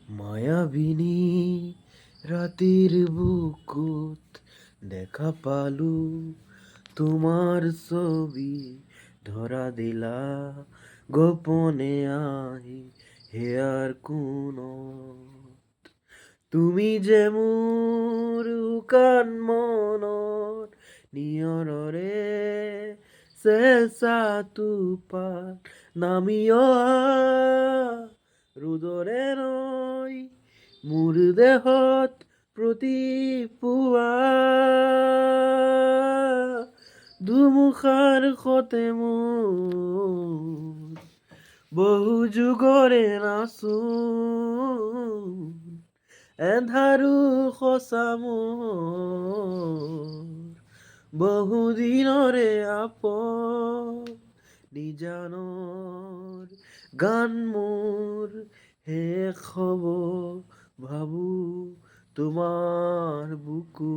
মায়াবিনী ৰাতেৰ বুকুত দেখা পালু তোমাৰ ছবি ধৰা দিলা গোপনে আহি হেয়াৰ কোনত তুমি যে মোৰ শুকান মনৰ নিয়ৰৰে চেঁচা টোপাল নামি অহা ৰোদৰে নৈ মোৰ দেহত প্ৰতিপুৱা ধুমুহাৰ সতে মোৰ বহু যুগৰে নাচোন এন্ধাৰো সঁচা মোৰ বহুদিনৰে আপন নিজানৰ গান মোৰ শেষ হ'ব ভাবো তোমাৰ বুকু